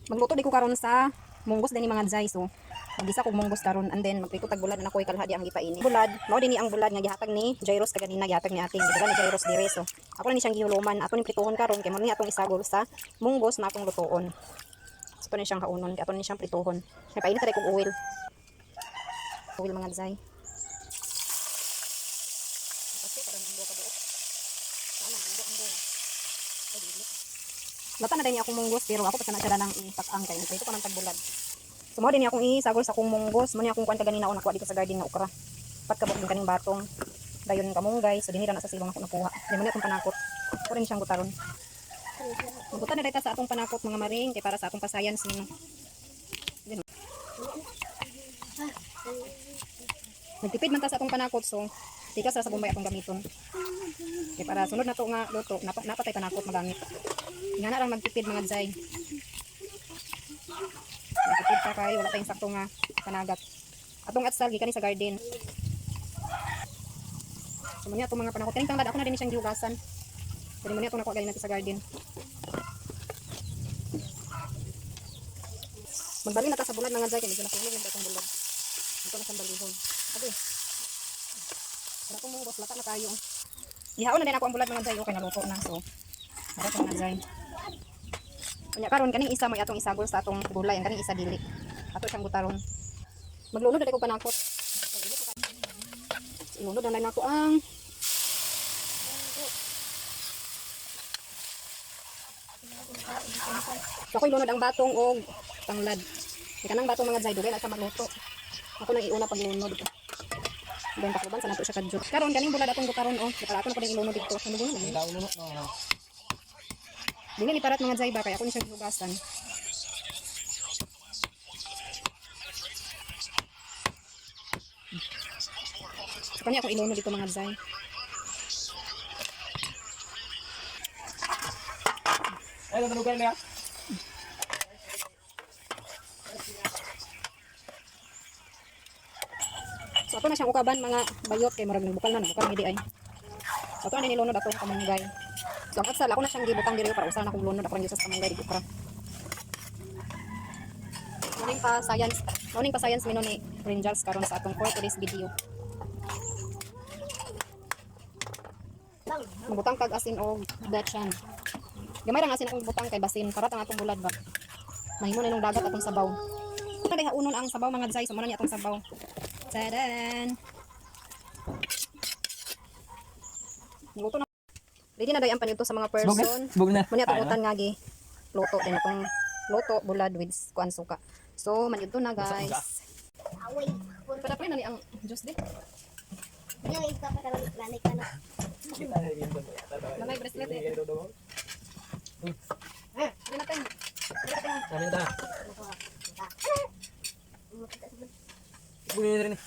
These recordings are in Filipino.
Magluto di ko karon sa munggos din ni mga jay. So magisa kog munggos karon and then magprito tag bulad na koy kalha di ang gipaini. Bulad, mao dinhi ang bulad nga gihatag ni Jairus kaganina gihatag ni ating gidagan ni Jairus dire. So ako na ni siyang gihuluman, ato ni prituhon karon kay mo ni atong isagol sa munggos na akong lutoon. So ni siyang kaunon, kay ato ni siyang prituhon. Kay painit tadi kog oil. Oil mga jay. Kasi karon ang buka buok. Ana ang buok. Lata na din akong munggos pero ako pa na siya nang itak-ang kay prito ko nang tagbulad. So mo din akong isagol sa akong munggos, mo ni akong kuan kaganina ako nakuha dito sa garden nga okra. Pat kabok din kaning batong. Dayon kamunggay, so dinhi ra na sa silong ako nakuha. Di mo ni akong panakot. Ko rin siyang gutaron. Butan na dayta sa atong panakot mga maring kay para sa atong pasayans nino. Nagtipid man ta sa atong panakot so tikas ra sa bombay atong gamiton. Kay para sunod na to nga luto, napatay panakot magamit. Nga na lang magtipid mga jay. Magtipid pa kayo, wala tayong sakto nga panagat. Atong atsal gikan sa garden. So mo niya atong mga panakot kaning tanglad ako na din siyang gihugasan. Dili mo niya atong nakuha galing natin sa garden. Magbali na ta sa bulad mga jay kay medyo nakuha yung atong bulad. Ito na siyang balihon. Abi. Wala tong munggos, lata na kayo. Ihaon na din ako ang bulad mga jay, okay naluto na. So para sa mga jay. Kanya karon kaning isa may atong isagol sa atong gulay, ang kaning isa dili. Ato siyang gutaron. Maglunod na ko panakot. Ilunod na lang ako ang so, ako ilunod ang batong og tanglad. Kanang batong mga jay dugay na sa magluto. Ako nang iuna paglunod. Then takluban sa nato siya kadjut. Karon kaning bulad atong gutaron oh, para ako na pud ilunod dito. Ano guna man? Dili ni parat mga jay ba kay ako ni siya gihugasan. So kanya akong ilunod dito mga jay. Ay, nanugan niya. So ato na siyang ukaban mga bayot kay murag bukal na bukal gidi ay. So ato na nilunod ato sa kamunggay. So ang atsal ako na siyang gibutang diri para usaha na kong lunod ako nang sa kamunggay di ukra. Morning pa science mino ni Rangers karon sa atong for today's video. Mabutang kag asin og dachan. Gamay ra nga asin akong butang kay basin para ang atong bulad ba. Mahimo na nung dagat atong sabaw. Ito na unon ang sabaw mga jay, so mo na ni atong sabaw. Tadan. Luto na. Ready na day ang panito sa mga person. Bug na. Muna atong utan nga gi luto din atong luto bulad with kuan suka. So manito na guys. Para pa na ni ang juice di. Yung isa pa talaga planay ka na. Lamay bracelet eh. Di natin. Samin ta. Bugin rin.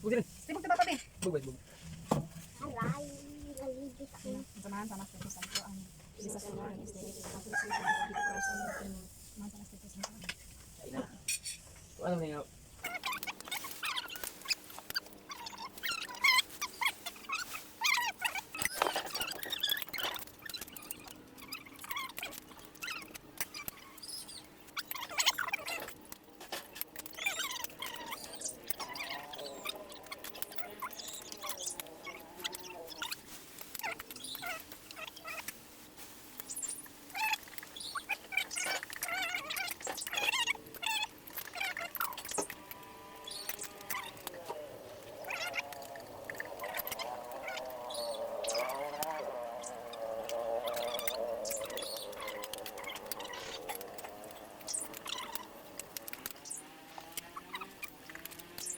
Bugin rin. Sibog ta pa be. Bug. Alay, laligit ako. Samahan sa natin sa ito ang isa sa mga isdili sa Ano nga?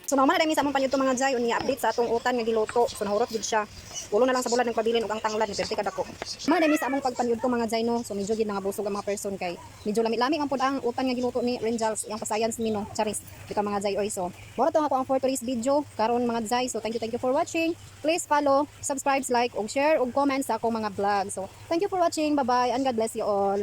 So mao man na dami sa among panyudto mga jay unya update sa atong utan nga giluto. So nahurot gid siya. Ulo na lang sa bulad ng pabilin ug ang tanglad ni perti kadako. Man dami sa among pagpanyudto mga jay no. So medyo gid nangabusog ang mga person kay medyo lami-lami man pud ang utan nga giluto ni Rangels yang pasayans mino charis. Bitaw mga jay oy so. Mora to ako ang for today's video karon mga jay. So thank you for watching. Please follow, subscribe, like ug share ug comment sa akong mga vlog. So thank you for watching. Bye-bye and God bless you all.